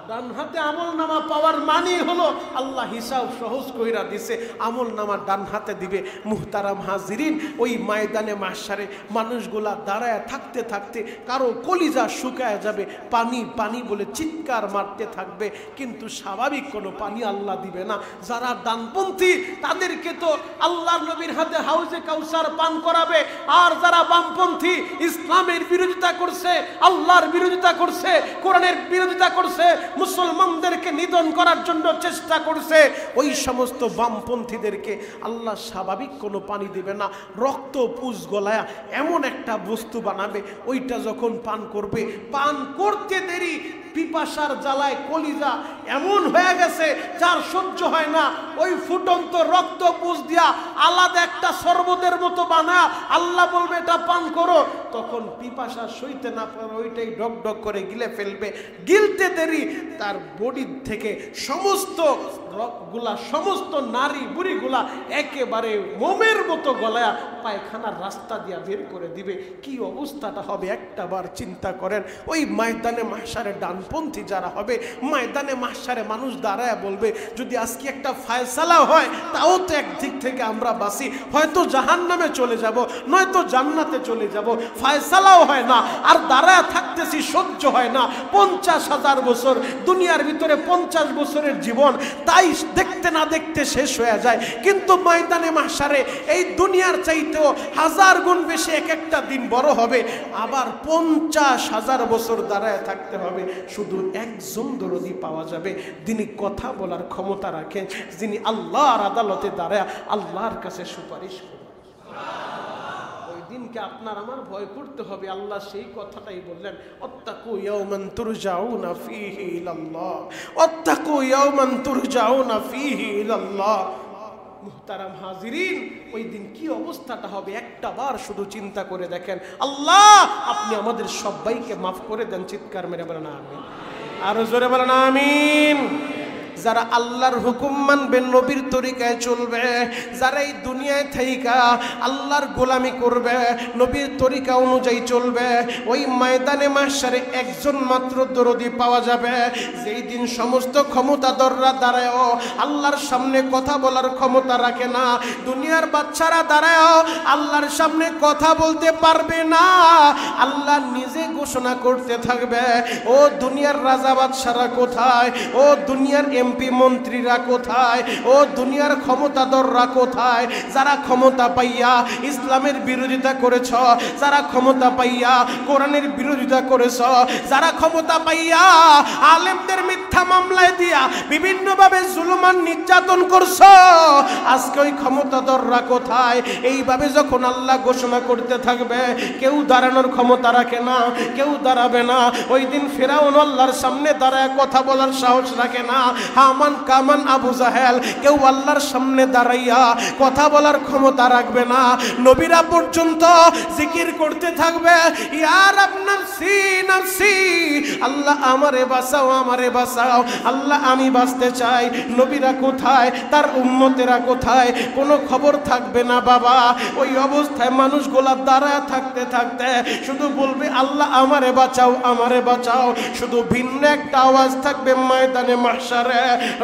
ডান হাতে আমল নামা পাওয়ার মানে হলো আল্লাহ হিসাব সহজ কইরা দিছে, আমল নামা ডান হাতে দিবে। মুহতারাম হাজিরিন, ওই ময়দানে মাহশারে মানুষগুলা দাঁড়ায় থাকতে থাকতে কারো কলিজা শুকায় যাবে, পানি পানি বলে চিৎকার মারতে থাকবে, কিন্তু স্বাভাবিক কোনো পানি আল্লাহ দিবে না। যারা ডানপন্থী তাদেরকে তো আল্লাহর নবীর হাতে হাউজে কাউসার পান করাবে, আর যারা বামপন্থী, ইসলামের বিরোধিতা করছে, আল্লাহর বিরোধিতা করছে, কোরআনের বিরোধিতা করছে, মুসলমানদেরকে নিধন করার জন্য চেষ্টা করছে, ওই সমস্ত বামপন্থীদেরকে আল্লাহ স্বাভাবিক কোনো পানি দিবে না, রক্ত পুষ গলায়া এমন একটা বস্তু বানাবে, ওইটা যখন পান করবে, পান করতে দেরি পিপাসার জ্বালায় কলিজা এমন হয়ে গেছে যার সহ্য হয় না, ওই ফুটন্ত রক্ত পুষ দিয়া আলাদা একটা শরবতের মতো বানা আল্লাহ বলবে এটা পান করো, তখন পিপাসা সইতে না পারে ওইটাই ডক ডক করে গিলে ফেলবে। গিলতে দেরি তার বডির থেকে সমস্ত রক্তগুলা, সমস্ত নারী বুড়িগুলা একেবারে মোমের মতো গলায়া পায়খানার রাস্তা দিয়া বের করে দিবে। কি অবস্থাটা হবে একটাবার চিন্তা করেন। ওই ময়দানে মাহশারে ডানপন্থী যারা হবে, ময়দানে মাহশারে মানুষ দাঁড়ায় বলবে যদি আজকে একটা ফায়সালা হয় তাও তো একদিক থেকে আমরা বাঁচি, হয়তো জাহান্নামে চলে যাব, নয়তো জান্নাতে চলে যাব, ফায়সালাও হয় না, আর দাঁড়ায় থাকতেছি, সহ্য হয় না। 50,000 বছর দুনিয়ার ভিতরে 50 বছরের জীবন, তাই দেখতে না দেখতে শেষ হয়ে যায়, কিন্তু ময়দানে মাহশারে এই দুনিয়ার চাইতেও 1000 গুণ বেশি এক একটা দিন বড় হবে, আবার 50,000 বছর দাঁড়ায় থাকতে হবে। শুধু একজন দরদি পাওয়া যাবে যিনি কথা বলার ক্ষমতা রাখেন, যিনি আল্লাহর আদালতে দাঁড়ায় আল্লাহর কাছে সুপারিশ করেন। ওই দিনকে আপনার আমার ভয় করতে হবে। আল্লাহ সেই কথাটাই বললেন, ওয়াত্তাকু ইয়াওমান তুরজাউনা ফীহি ইলাল্লাহ, ওয়াত্তাকু ইয়াওমান তুরজাউনা ফীহি ইলাল্লাহ। মুহতারাম হাজিরিন, ওই দিন কি অবস্থাটা হবে একটা বার শুধু চিন্তা করে দেখেন। আল্লাহ আপনি আমাদের সবাইকে মাফ করে দেন। চিৎকার মেরে বলেন আমিন, আরো জোরে বলেন আমিন। যারা আল্লাহর হুকুম মানবে, নবীর তরিকায় চলবে, যারা এই দুনিয়ায় থাইকা আল্লাহর গোলামি করবে, নবীর তরিকা অনুযায়ী চলবে, ওই ময়দানে মাহশারে একজন মাত্র দরদি পাওয়া যাবে, যেই দিন সমস্ত ক্ষমতাধররা দাঁড়ায়ও আল্লাহর সামনে কথা বলার ক্ষমতা রাখে না। দুনিয়ার বাচ্চারা দাঁড়ায়ও আল্লাহর সামনে কথা বলতে পারবে না। আল্লাহ নিজে ঘোষণা করতে থাকবে, ও দুনিয়ার রাজা বাদশারা কোথায়, ও দুনিয়ার এমপি মন্ত্রীরা কোথায়, ও দুনিয়ার ক্ষমতাধররা কোথায়, যারা ক্ষমতা পাইয়া ইসলামের বিরোধিতা করেছ, যারা ক্ষমতা পাইয়া কোরআনের বিরোধিতা করেছ, যারা ক্ষমতা পাইয়া আলেমদের মিথ্যা মামলায় দিয়া বিভিন্নভাবে জুলুমান নির্যাতন করছ, আজকে ওই ক্ষমতাধররা কোথায়? এইভাবে যখন আল্লাহ ঘোষণা করতে থাকবে, কেউ দাঁড়ানোর ক্ষমতা রাখে না, কেউ দাঁড়াবে না। ওই দিন ফিরআউন আল্লাহর সামনে দাঁড়ায় কথা বলার সাহস রাখে না। হামান কামান আবু জাহেল কেউ আল্লাহর সামনে দাঁড়াইয়া কথা বলার ক্ষমতা রাখবে না। নবীরা পর্যন্ত জিকির করতে থাকবে, ইয়া রাব নাফসি নাফসি, আল্লাহ আমারে বাঁচাও, আমারে বাঁচাও, আল্লাহ আমি বাঁচতে চাই। নবীরা কোথায়, তার উম্মতেরা কোথায়? কোনো খবর থাকবে না বাবা। ওই অবস্থায় মানুষগুলা দাঁড়ায় থাকতে থাকতে শুধু বলবে আল্লাহ আমারে বাঁচাও, আমারে বাঁচাও। শুধু ভিন্ন একটা আওয়াজ থাকবে ময়দানে মাহশারে,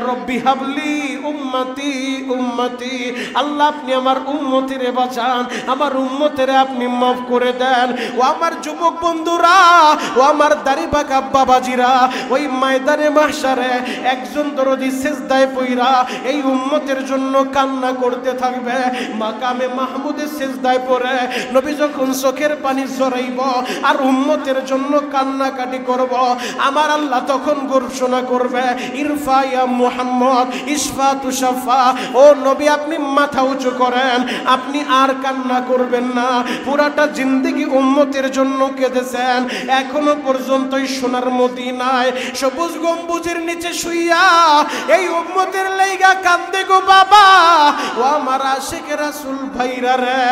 রব্বি হাবলি উম্মতি উম্মতি, আল্লাহ আপনি আমার উম্মতিরে বাঁচান, আমার উম্মতের আপনি মাফ করে দেন। ও আমার যুবক বন্ধুরা, ও আমার দাড়ি পাকা বাবাজিরা, ওই ময়দানে মাহশারে একজন দরদি সিজদায় পইরা এই উম্মতের জন্য কান্না করতে থাকবে। মাকামে মাহমুদের সিজদায় পড়ে নবী যখন চোখের পানি ঝরাইব আর উম্মতের জন্য কান্নাকাটি করব, আমার আল্লাহ তখন ঘোষণা করবে ইরফা ইয়া মুহাম্মদ ইশফা তুশাফা, ও নবী আপনি মাথা উঁচু করেন, আপনি আর কান্না করবেন না। পুরাটা জিন্দেগি উম্মতের জন্য কেঁদেছেন, এখনো পর্যন্ত সোনার মদিনায় সবুজ গম্বুজের নিচে শুইয়া এই উম্মতের লাইগা কান্দে গো বাবা। ও আমার আশিক রাসূল ভাইরা রে,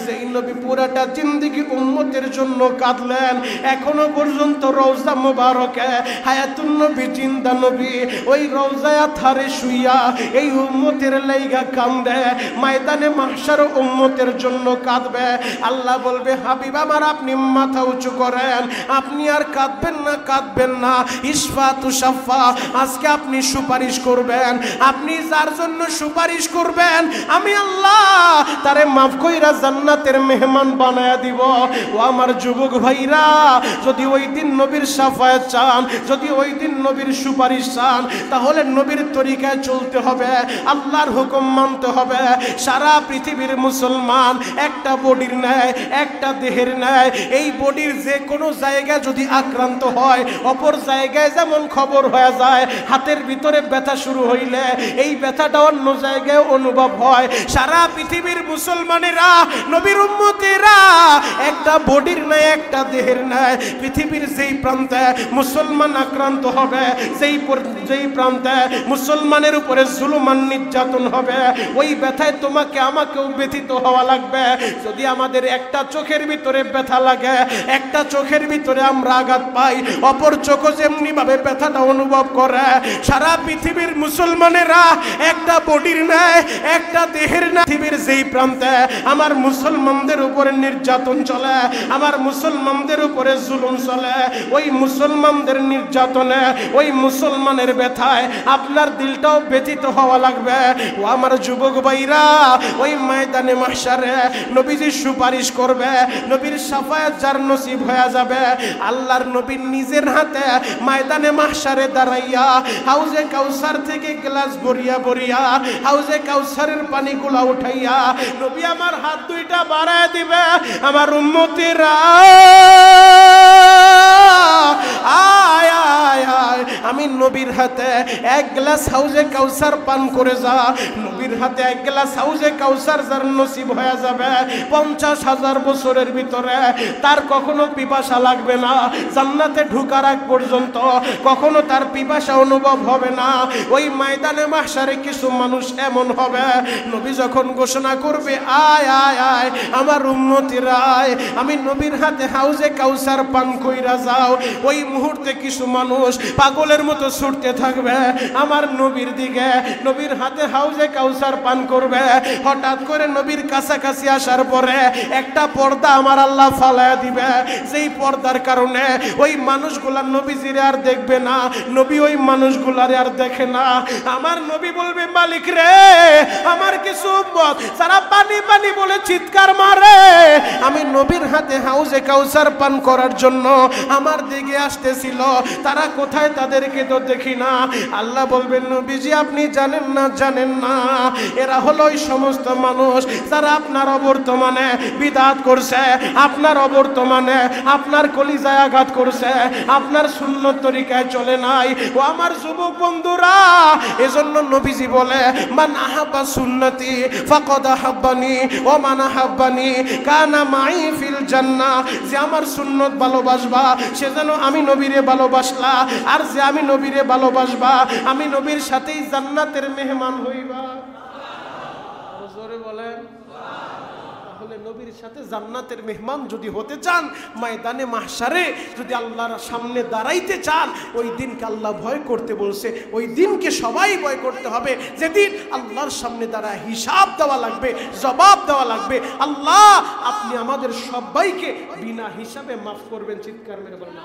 যেই নবী পুরাটা জিন্দেগি উম্মতের জন্য কাঁদলেন, এখনো পর্যন্ত রওজা মুবারকে হায়াতুন নবী জিন্দা নবী ওই রওজায় ধারে শুইয়া এই উম্মতের লাইগা কান্দে, ময়দানে মাহশার উম্মতের জন্য কাঁদবে। আল্লাহ বলবে হাবিব আমার আপনি মাথা উঁচু করেন, আপনি আর কাঁদবেন না, কাঁদবেন না। ইশফা তুশাফা, আজকে আপনি সুপারিশ করবেন, আপনি যার জন্য সুপারিশ করবেন আমি আল্লাহ তারে মাফ কইরা জান্নাতের মেহমান বানায়া দিব। ও আমার যুবক ভাইরা, যদি ওই দিন নবীর শাফায়াত চান, যদি ওই দিন নবীর সুপারিশ চান, তাহলে নবীর তরিকায় চলতে হবে, আল্লাহর হুকুম মানতে হবে। সারা পৃথিবীর মুসলমান একটা বডির ন্যায়, একটা দেহের ন্যায়, এই বডির যে কোনো জায়গায় যদি আক্রান্ত হয়, অপর জায়গায় যেমন খবর হয়ে যায়, হাতের ভিতরে ব্যথা শুরু হইলে এই ব্যথাটা অন্য জায়গায় অনুভব হয়। সারা পৃথিবীর মুসলমানেরা, নবীর উম্মতেরা একটা বডির ন্যায়, একটা দেহের ন্যায়, পৃথিবীর যেই প্রান্তে মুসলমান আক্রান্ত হবে, যেই প্রান্তে মুসলমানের উপরে জুলুমান নির্যাতন হবে, ওই ব্যথায় তোমাকে আমাকেও ব্যথিত হওয়া লাগবে। যদি আমাদের একটা চোখের ভিতরে ব্যথা লাগে, একটা চোখের ভিতরে আমরা আঘাত পাই, অপর চোখও যেমনি ভাবে ব্যথাটা অনুভব করে। সারা পৃথিবীর মুসলমানেরা একটা বডির ন্যায়, একটা দেহের ন্যায়, পৃথিবীর যেই প্রান্তে আমার মুসলমানদের উপরে নির্যাতন চলে, আমার মুসলমানদের উপরে জুলুম চলে, ওই মুসলমানদের নির্যাতনে, ওই মুসলমানের ব্যথায় আপনার দিলটাও ব্যথিত হওয়া লাগবে। ও আমার যুবক ভাইরা, ওই ময়দানে মাহশারে নবীজি সুপারিশ করবে, নবীর শাফায়াত যার নসিব হয়ে যাবে, আল্লাহর নবী নিজের হাতে ময়দানে মাহশারে দাঁড়াইয়া হাউজে কাউসার থেকে গ্লাস ভরিয়া ভরিয়া হাউজে কাউসারের পানিগুলা উঠাইয়া নবী আমার হাত দুইটা বাড়ায় দিবে, আমার উম্মতেরা আয় আয় আয়, আমি নবীর হাতে এক গ্লাস হাউজে কাউসার পান করে যা। নবীর হাতে এক গ্লাস হাউজে কাউসার যার নসিব হয়ে যাবে 50,000 বছরের ভিতরে, তার কখনো পিপাসা লাগবে না, জান্নাতে ঢোকার আগ পর্যন্ত কখনো তার পিপাসা অনুভব হবে না। ওই ময়দানে মাহশারে কিছু মানুষ এমন হবে, নবী যখন ঘোষণা করবে আয় আয় আয় আমার উম্মতিরা আয়, আমি নবীর হাতে হাউজে কাউসার পান কইরা যাও, ওই মুহূর্তে কিছু মানুষ পাগলের মতো ছুটতে থাকবে আমার নবীর দিকে, নবীর হাতে হাউজে কাউসার পান করবে। হঠাৎ করে নবীর কাছাকাছি আসার পরে একটা পর্দা আমার আল্লাহ ফালায়া দিবে, যেই পর্দার কারণে ওই মানুষগুলা নবীজিরে আর দেখবে না, নবী ওই মানুষগুলারে আর দেখে না। আমার নবী বলবে মালিক রে, আমার কিছু উম্মত যারা পানি পানি বলে চিৎকার মারে, আমি নবীর হাতে হাউজে কাউসার পান করার জন্য আমার দিকে আসতেছিল, তারা কোথায় তাদেরকে তো দেখি না। আল্লাহ বলবেন নবীজি আপনি জানেন না, জানেন না, এরা হলো ওই সমস্ত মানুষ যারা আপনার অবর্তমানে বিদআত করছে, আপনার অবর্তমানে আপনার কলিজায় আঘাত করছে, আপনার সুন্নত তরিকায় চলে নাই। ও আমার যুবক বন্ধুরা, এজন্য নবীজি বলে মান আহাব্বা সুন্নতি ফাকাদ আহাব্বানি ওয়া মান আহাব্বানি কানা মাই ফিল জান্নাহ, যে আমার সুন্নত ভালোবাসবা সে যেন আমি নবীরে ভালোবাসলা, আর যে আমি নবীরে ভালোবাসবা আমি নবীর সাথেই জান্নাতের মেহমান হইবা। জোরে বলেন তাহলে নবীর সাথে জান্নাতের মেহমান যদি হতে চান, ময়দানে মাহশারে যদি আল্লাহর সামনে দাঁড়াইতে চান, ওই দিনকে আল্লাহ ভয় করতে বলছে। ওই দিনকে সবাই ভয় করতে হবে, যেদিন আল্লাহর সামনে দাঁড়ায় হিসাব দেওয়া লাগবে, জবাব দেওয়া লাগবে। আল্লাহ আপনি আমাদের সবাইকে বিনা হিসাবে মাফ করবেন। চিৎকার মেরে বলেন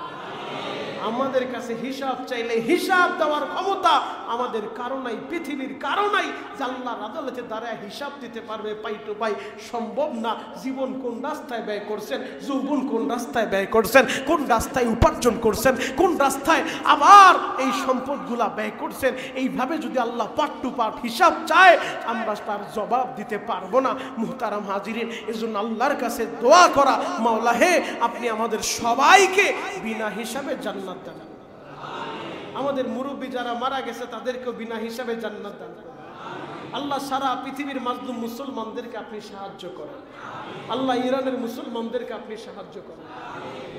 আমাদের কাছে হিসাব চাইলে হিসাব দেওয়ার ক্ষমতা আমাদের কারো নাই, পৃথিবীর কারো নাই যে আল্লাহর আদালতে দাঁড়ায় হিসাব দিতে পারবে। পাই টু পাই সম্ভব না। জীবন কোন রাস্তায় ব্যয় করছেন, যৌবন কোন রাস্তায় ব্যয় করছেন, কোন রাস্তায় উপার্জন করছেন, কোন রাস্তায় আবার এই সম্পদগুলা ব্যয় করছেন, এইভাবে যদি আল্লাহ পার্ট টু পার্ট হিসাব চায়, আমরা তার জবাব দিতে পারবো না। মুহতারাম হাজিরিন, এজন্য আল্লাহর কাছে দোয়া করা, মাওলা হে আপনি আমাদের সবাইকে বিনা হিসাবে জান্নাত দান। আমাদের মুরব্বী যারা মারা গেছে তাদেরকেও বিনা হিসাবে জান্নাত দান করেন। আল্লাহ সারা পৃথিবীর মাজলুম মুসলমানদেরকে আপনি সাহায্য করেন। আল্লাহ ইরানের মুসলমানদেরকে আপনি সাহায্য করেন।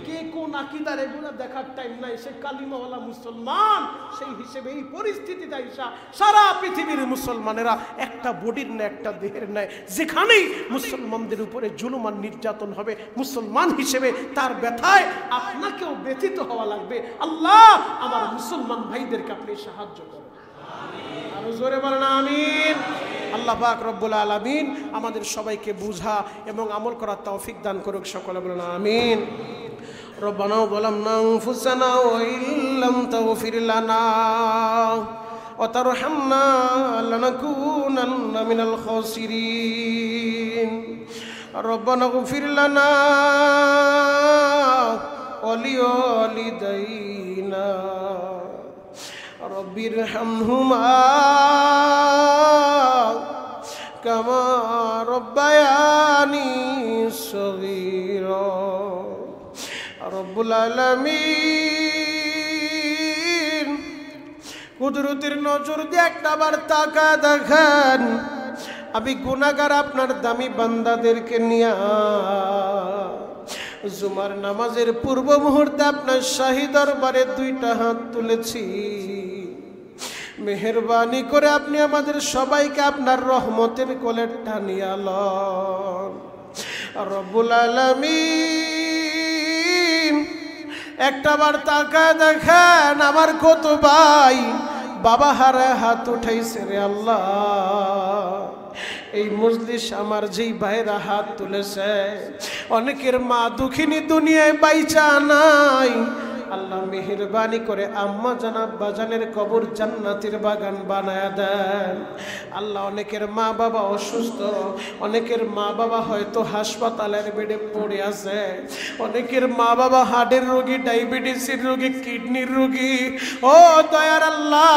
কে কোন আকীদার এগুলো দেখার টাইম নাই। সে কালিমাওয়ালা মুসলমান, সেই হিসেবে এই পরিস্থিতিতে আইসা সারা পৃথিবীর মুসলমানেরা একটা বডির না একটা দেহের নেয়, যেখানেই মুসলমানদের উপরে জুলুম আর নির্যাতন হবে, মুসলমান হিসেবে তার ব্যথায় আপনাকেও ব্যথিত হওয়া লাগবে। আল্লাহ আমার মুসলমান ভাইদেরকে আপনি সাহায্য করেন। আরো জোরে বলেন আমিন। আল্লাহ পাক রব্বুল আলামিন আমাদের সবাইকে বুঝা এবং আমল করার তৌফিক দান করুক। সকলে বলেন আমিন। রব্বানা যালামনা আনফুসানা ওয়া ইল্লাম তাগফির লানা ওয়া তারহামনা লানাকুনান্না মিনাল খাসিরিন। রব্বানা ইগফির লানা ওয়া লিওয়ালিদাইনা রব্বির হামহুমা কামা রব্বায়ানি সগীরা। রব্বুল আলামিন কুদরতের নজর দিয়ে একটাবার তাকা দেখেন, আমি গুনাহগার আপনার দামি বান্দাদেরকে নিয়া জুমার নামাজের পূর্ব মুহূর্তে আপনার শাহী দরবারে দুইটা হাত তুলেছি। মেহেরবানি করে আপনি আমাদের সবাইকে আপনার রহমতের কোলে টানিয়া লন। রব্বুল আলামিন একটাবার তাকায় দেখেন, আমার কত ভাই বাবা হারায় হাত উঠাইছে রে আল্লাহ। এই মজলিস আমার যেই ভাইরা হাত তুলেছে, অনেকের মা দুঃখিনী দুনিয়ায় বাইচা নাই। আল্লাহ মেহেরবানি করে আম্মা জানাব বাজানের কবর জান্নাতের বাগান বানায়া দেন। আল্লাহ অনেকের মা বাবা অসুস্থ, অনেকের মা বাবা হয়তো হাসপাতালের বেডে পড়ে আছে, অনেকের মা বাবা হার্টের রোগী, ডায়াবেটিসের রোগী, কিডনির রোগী। ও দয়ার আল্লাহ,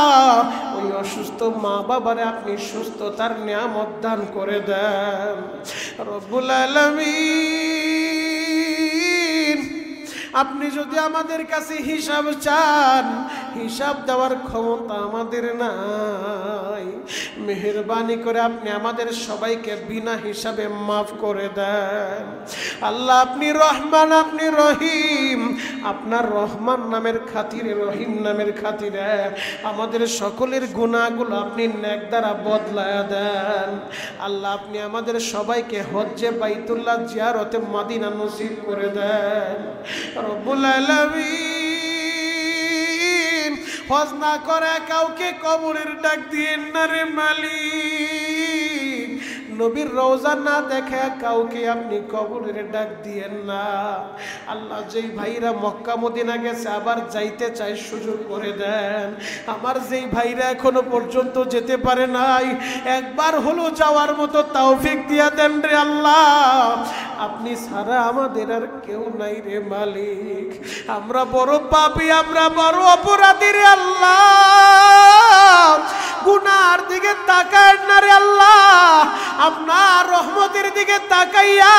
ওই অসুস্থ মা বাবারে আপনি সুস্থতার নিয়ামত দান করে দেন। রব্বুল আলামিন আপনি যদি আমাদের কাছে হিসাব চান, হিসাব দেওয়ার ক্ষমতা আমাদের নাই। মেহেরবানি করে আপনি আমাদের সবাইকে বিনা হিসাবে মাফ করে দেন। আল্লাহ আপনি রহমান, আপনি রহিম। আপনার রহমান নামের খাতিরে, রহিম নামের খাতিরে আমাদের সকলের গুনাহগুলো আপনি নেক দ্বারা বদলায়া দেন। আল্লাহ আপনি আমাদের সবাইকে হজ্জে বাইতুল্লাহ জিয়ারতে মদিনা নসিব করে দেন। রব্বুল আলামিন হজ না করে কাউকে কবরের ডাক দিয়েন না রে মালিক। নবীর রওজা না দেখে কাউকে আপনি কবরের ডাক দিয়েন না। আল্লাহ যেই ভাইরা মক্কা মদিনা গেছে আবার যাইতে চায় সুযোগ করে দেন। আমার যেই ভাইরা এখনো পর্যন্ত যেতে পারে নাই, একবার হলো যাওয়ার মতো তৌফিক দিয়া দেন রে আল্লাহ। আপনি ছাড়া আমাদের আর কেউ নাই রে মালিক। আমরা বড় পাপী, আমরা বড় অপরাধী রে আল্লাহ। গুনার দিকে তাকায় না রে আল্লাহ, আপনার রহমতের দিকে তাকাইয়া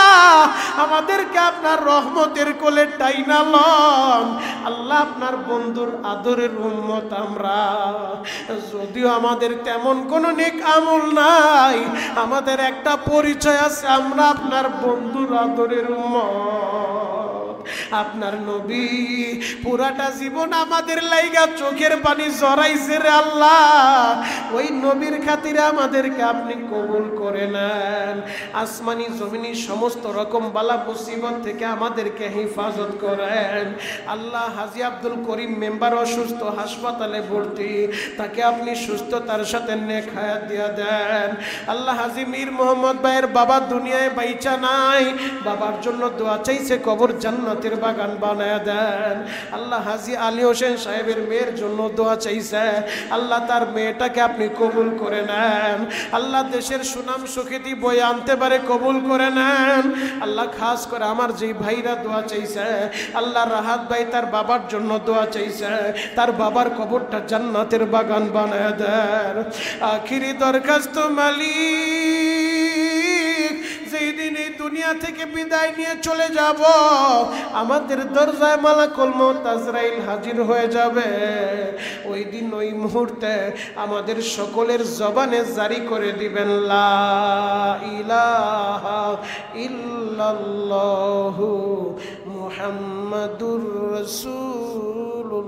আমাদেরকে আপনার রহমতের কোলে টাইনা লন। আল্লাহ আপনার বন্ধুর আদরের উম্মত আমরা, যদিও আমাদের তেমন কোনো নেক আমল নাই, আমাদের একটা পরিচয় আছে, আমরা আপনার বন্ধুর আদরের উম্মত। আপনার নবী পুরাটা জীবন আমাদের লাইগা চোখের পানি জড়াইছে রে আল্লাহ, ওই নবীর খাতিরে আমাদেরকে আপনি কবুল করে নেন। আসমানি জমিনি সমস্ত রকম বালা মুসিবত থেকে আমাদেরকে হেফাজত করেন আল্লাহ। হাজী আব্দুল করিম মেম্বার অসুস্থ, হাসপাতালে ভর্তি, তাকে আপনি সুস্থতার সাথে নেক হায়াত দিয়া দেন আল্লাহ। হাজী মীর মোহাম্মদ ভাইয়ের বাবা দুনিয়ায় বাইচা নাই, বাবার জন্য দোয়া চাইছে, কবর জান্নাতের বাগান বানায় দেন আল্লাহ। হাজী আলী হোসেন সাহেবের মেয়ের জন্য দোয়া চাইছে আল্লাহ, তার মেয়েটাকে আপনি কবুল করে নেন আল্লাহ। দেশের সুনাম সুখ্যাতি বয়ে আনতে পারে, কবুল করে নেন আল্লাহ। খাস করে আমার যে ভাইরা দোয়া চাইছে আল্লাহ, রাহাত ভাই তার বাবার জন্য দোয়া চাইছে, তার বাবার কবরটা জান্নাতের বাগান বানায় দেন। আখিরি দরখাস্ত মালিক, যেই দিন এই দুনিয়া থেকে বিদায় নিয়ে চলে যাব, আমাদের দরজায় মালাকুল মউত আজরাইল হাজির হয়ে যাবে, ওই দিন ওই মুহূর্তে আমাদের সকলের জবানে জারি করে দিবেন লা ইলাহা ইল্লাল্লাহু মুহাম্মাদুর রাসূলুল্লাহ।